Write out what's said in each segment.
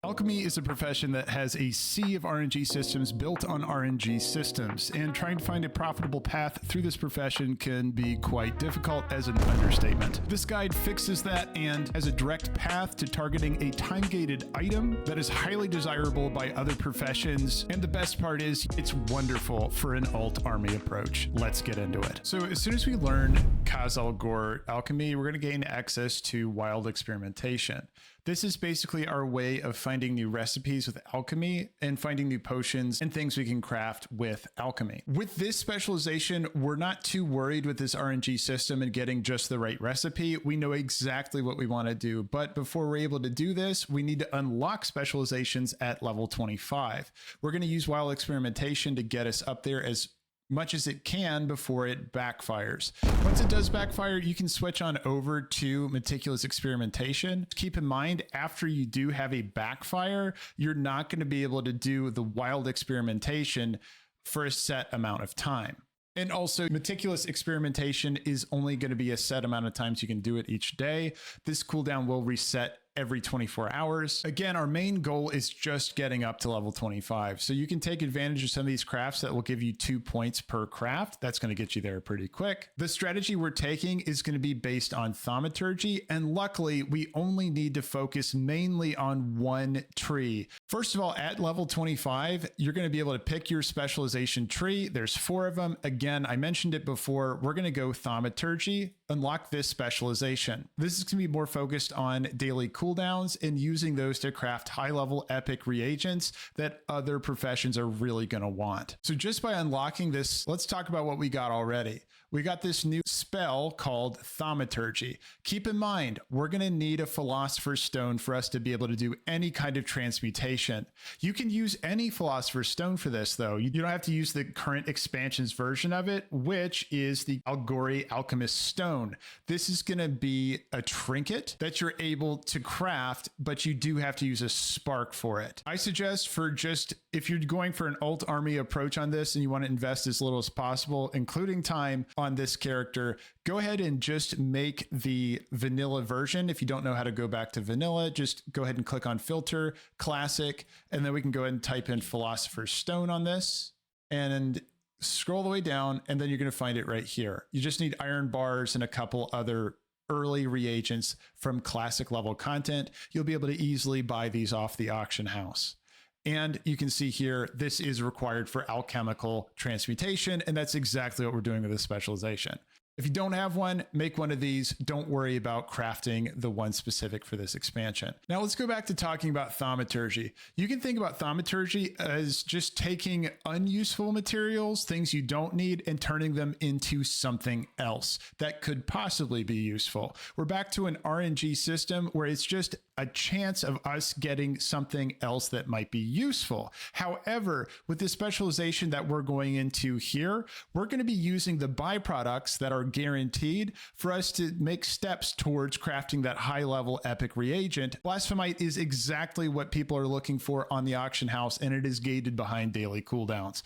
Alchemy is a profession that has a sea of RNG systems built on RNG systems, and trying to find a profitable path through this profession can be quite difficult as an understatement. This guide fixes that and has a direct path to targeting a time-gated item that is highly desirable by other professions, and the best part is it's wonderful for an alt army approach. Let's get into it. So as soon as we learn Khazal-Gor Alchemy, we're going to gain access to Wild Experimentation. This is basically our way of finding new recipes with alchemy and finding new potions and things we can craft with alchemy. With this specialization, we're not too worried with this RNG system and getting just the right recipe. We know exactly what we want to do, but before we're able to do this, we need to unlock specializations at level 25. We're going to use Wild Experimentation to get us up there as much as it can before it backfires. Once it does backfire, you can switch on over to Meticulous Experimentation. Keep in mind, after you do have a backfire, you're not going to be able to do the Wild Experimentation for a set amount of time. And also, Meticulous Experimentation is only going to be a set amount of times you can do it each day. This cooldown will reset every 24 hours. Again, our main goal is just getting up to level 25. So you can take advantage of some of these crafts that will give you 2 points per craft. That's going to get you there pretty quick. The strategy we're taking is going to be based on Thaumaturgy, and luckily we only need to focus mainly on one tree. First of all, at level 25, you're going to be able to pick your specialization tree. There's 4 of them. Again, I mentioned it before. We're going to go Thaumaturgy, unlock this specialization. This is going to be more focused on daily cooldowns and using those to craft high-level epic reagents that other professions are really going to want. So just by unlocking this, let's talk about what we got already. We got this new spell called Thaumaturgy. Keep in mind, we're going to need a Philosopher's Stone for us to be able to do any kind of transmutation. You can use any Philosopher's Stone for this, though. You don't have to use the current expansion's version of it, which is the Algori Alchemist Stone. This is going to be a trinket that you're able to craft, but you do have to use a spark for it. I suggest for just, if you're going for an alt army approach on this and you want to invest as little as possible, including time on this character, go ahead and just make the vanilla version. If you don't know how to go back to vanilla, just go ahead and click on filter, classic, and then we can go ahead and type in Philosopher's Stone on this and scroll the way down, and then you're going to find it right here. You just need iron bars and a couple other early reagents from classic level content. You'll be able to easily buy these off the auction house. And you can see here, this is required for alchemical transmutation, and that's exactly what we're doing with this specialization. If you don't have one, make one of these. Don't worry about crafting the one specific for this expansion. Now let's go back to talking about Thaumaturgy. You can think about Thaumaturgy as just taking unuseful materials, things you don't need, and turning them into something else that could possibly be useful. We're back to an RNG system where it's just a chance of us getting something else that might be useful. However, with the specialization that we're going into here, we're going to be using the byproducts that are guaranteed for us to make steps towards crafting that high-level epic reagent. Blasphemite is exactly what people are looking for on the auction house, and it is gated behind daily cooldowns.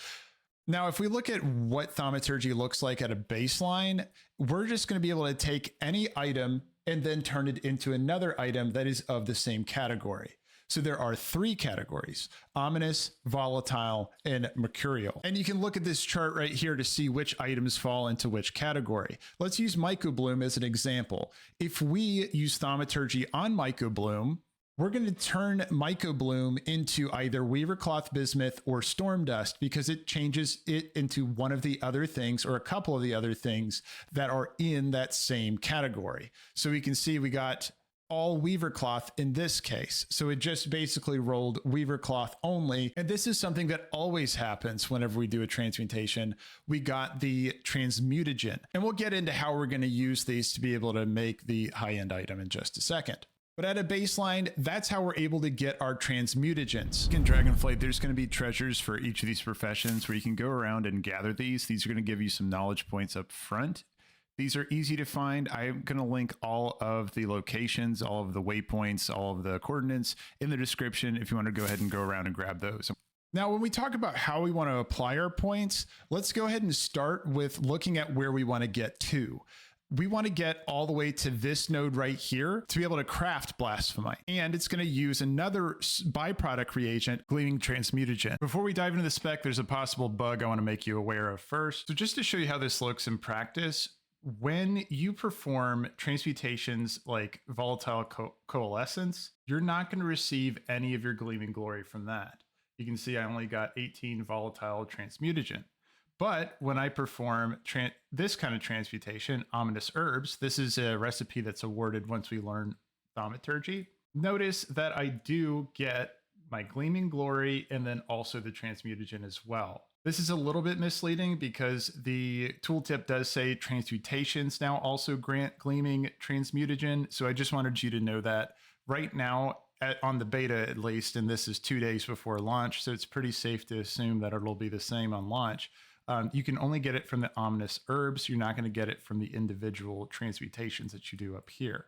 Now, if we look at what Thaumaturgy looks like at a baseline, we're just going to be able to take any item and then turn it into another item that is of the same category. So there are 3 categories: ominous, volatile, and mercurial. And you can look at this chart right here to see which items fall into which category. Let's use Mycobloom as an example. If we use Thaumaturgy on Mycobloom, we're going to turn Mycobloom into either Weavercloth Bismuth or Storm Dust, because it changes it into one of the other things or a couple of the other things that are in that same category. So we can see we got all Weavercloth in this case. So it just basically rolled Weavercloth only. And this is something that always happens whenever we do a transmutation. We got the Transmutagen, and we'll get into how we're going to use these to be able to make the high-end item in just a second. But at a baseline, that's how we're able to get our transmutagens. In Dragonflight, there's going to be treasures for each of these professions where you can go around and gather these. These are going to give you some knowledge points up front. These are easy to find. I'm going to link all of the locations, all of the waypoints, all of the coordinates in the description if you want to go ahead and go around and grab those. Now, when we talk about how we want to apply our points, let's go ahead and start with looking at where we want to get to. we want to get all the way to this node right here to be able to craft Blasphemite. And it's going to use another byproduct reagent, Gleaming Transmutagen. Before we dive into the spec, there's a possible bug I want to make you aware of first. So just to show you how this looks in practice, when you perform transmutations like volatile coalescence, you're not going to receive any of your Gleaming Glory from that. You can see I only got 18 volatile transmutagen. But when I perform this kind of transmutation, Ominous Herbs, this is a recipe that's awarded once we learn Thaumaturgy. Notice that I do get my Gleaming Glory and then also the transmutagen as well. This is a little bit misleading because the tooltip does say transmutations now also grant Gleaming Transmutagen. So I just wanted you to know that right now on the beta at least, and this is 2 days before launch, so it's pretty safe to assume that it'll be the same on launch. You can only get it from the Ominous Herbs. You're not going to get it from the individual transmutations that you do up here.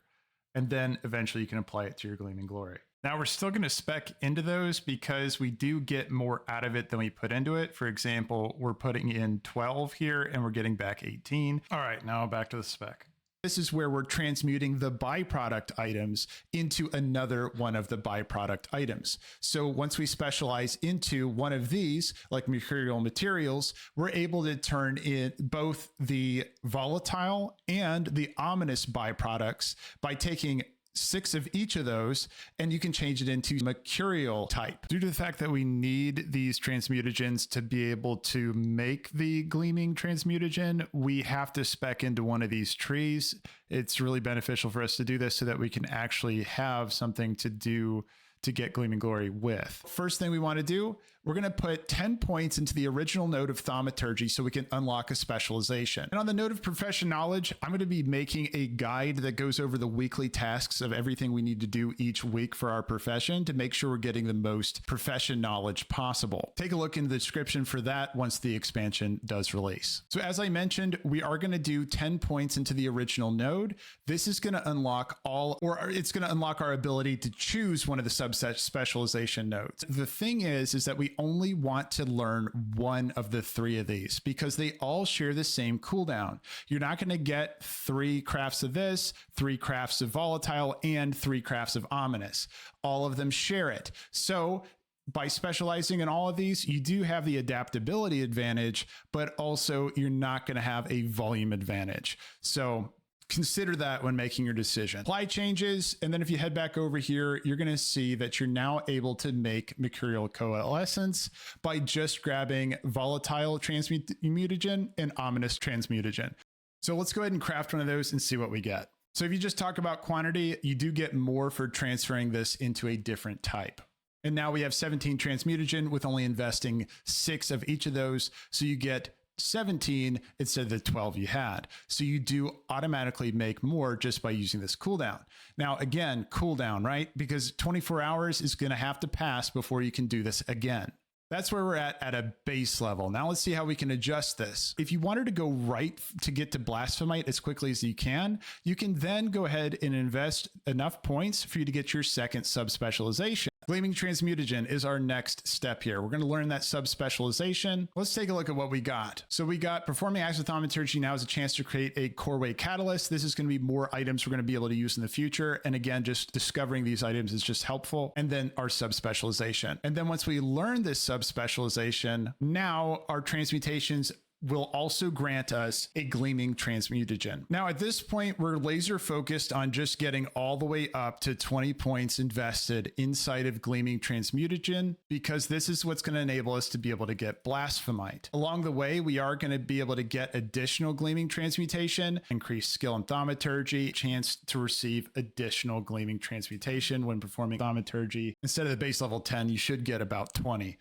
And then eventually you can apply it to your Gleaming Glory. Now we're still going to spec into those because we do get more out of it than we put into it. For example, we're putting in 12 here and we're getting back 18. All right, now back to the spec. This is where we're transmuting the byproduct items into another one of the byproduct items. So once we specialize into one of these, like mercurial materials, we're able to turn in both the volatile and the ominous byproducts by taking 6 of each of those, and you can change it into mercurial type. Due to the fact that we need these transmutagens to be able to make the Gleaming Transmutagen, we have to spec into one of these trees. It's really beneficial for us to do this so that we can actually have something to do to get Gleaming Glory with. First thing we want to do, we're going to put 10 points into the original node of Thaumaturgy so we can unlock a specialization. And on the node of Profession Knowledge, I'm going to be making a guide that goes over the weekly tasks of everything we need to do each week for our profession to make sure we're getting the most profession knowledge possible. Take a look in the description for that once the expansion does release. So as I mentioned, we are going to do 10 points into the original node. This is going to unlock it's going to unlock our ability to choose one of the sub-specialization nodes. The thing is that we only want to learn one of the 3 of these because they all share the same cooldown. You're not going to get 3 crafts of this, 3 crafts of volatile, and 3 crafts of ominous. All of them share it. So by specializing in all of these, you do have the adaptability advantage, but also you're not going to have a volume advantage. So consider that when making your decision. Apply changes, and then if you head back over here, you're going to see that you're now able to make mercurial coalescence by just grabbing volatile transmutagen and ominous transmutagen. So let's go ahead and craft one of those and see what we get. So if you just talk about quantity, you do get more for transferring this into a different type. And now we have 17 transmutagen with only investing 6 of each of those. So you get 17 instead of the 12 you had. So you do automatically make more just by using this cooldown. Now, again, cooldown, right? Because 24 hours is going to have to pass before you can do this again. That's where we're at a base level. Now let's see how we can adjust this. If you wanted to go right to get to Blasphemite as quickly as you can then go ahead and invest enough points for you to get your second sub-specialization. Gleaming Transmutagen is our next step here. We're going to learn that sub-specialization. Let's take a look at what we got. So we got Performing Acts of Thaumaturgy now has a chance to create a Coreway Catalyst. This is going to be more items we're going to be able to use in the future. And again, just discovering these items is just helpful. And then our sub-specialization. And then once we learn this sub-specialization, now our transmutations will also grant us a Gleaming Transmutagen. Now at this point, we're laser focused on just getting all the way up to 20 points invested inside of Gleaming Transmutagen, because this is what's going to enable us to be able to get Blasphemite. Along the way, we are going to be able to get additional Gleaming Transmutation, increased skill in Thaumaturgy, chance to receive additional Gleaming Transmutation when performing Thaumaturgy. Instead of the base level 10, you should get about 20.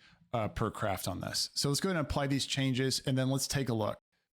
Per craft on this. So let's go ahead and apply these changes and then let's take a look.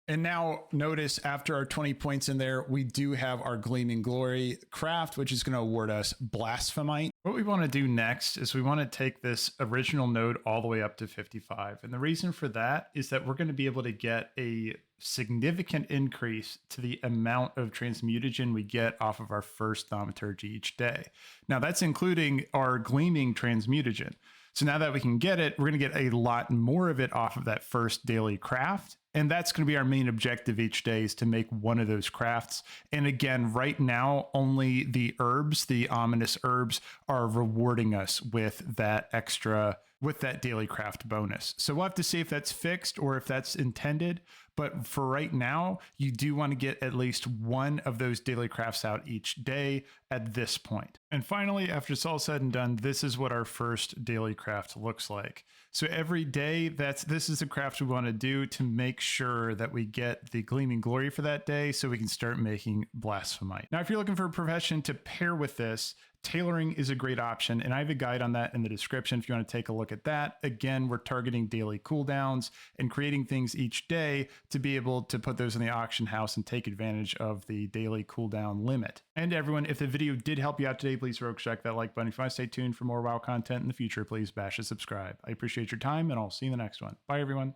And now notice after our 20 points in there, we do have our Gleaming Glory craft, which is going to award us Blasphemite. What we want to do next is we want to take this original node all the way up to 55. And the reason for that is that we're going to be able to get a significant increase to the amount of transmutagen we get off of our first Thaumaturgy each day. Now that's including our Gleaming Transmutagen. So now that we can get it, we're going to get a lot more of it off of that first daily craft. And that's going to be our main objective each day, is to make one of those crafts. And again, right now, only the herbs, the ominous herbs, are rewarding us with that extra, with that daily craft bonus. So we'll have to see if that's fixed or if that's intended. But for right now, you do want to get at least one of those daily crafts out each day at this point. And finally, after it's all said and done, this is what our first daily craft looks like. So every day, this is the craft we want to do to make sure that we get the Gleaming Glory for that day so we can start making Blasphemite. Now, if you're looking for a profession to pair with this, Tailoring is a great option, and I have a guide on that in the description if you want to take a look at that. Again, we're targeting daily cooldowns and creating things each day to be able to put those in the auction house and take advantage of the daily cooldown limit. And everyone, if the video did help you out today, please check that like button. If you want to stay tuned for more WoW content in the future, please bash the subscribe. I appreciate your time, and I'll see you in the next one. Bye, everyone.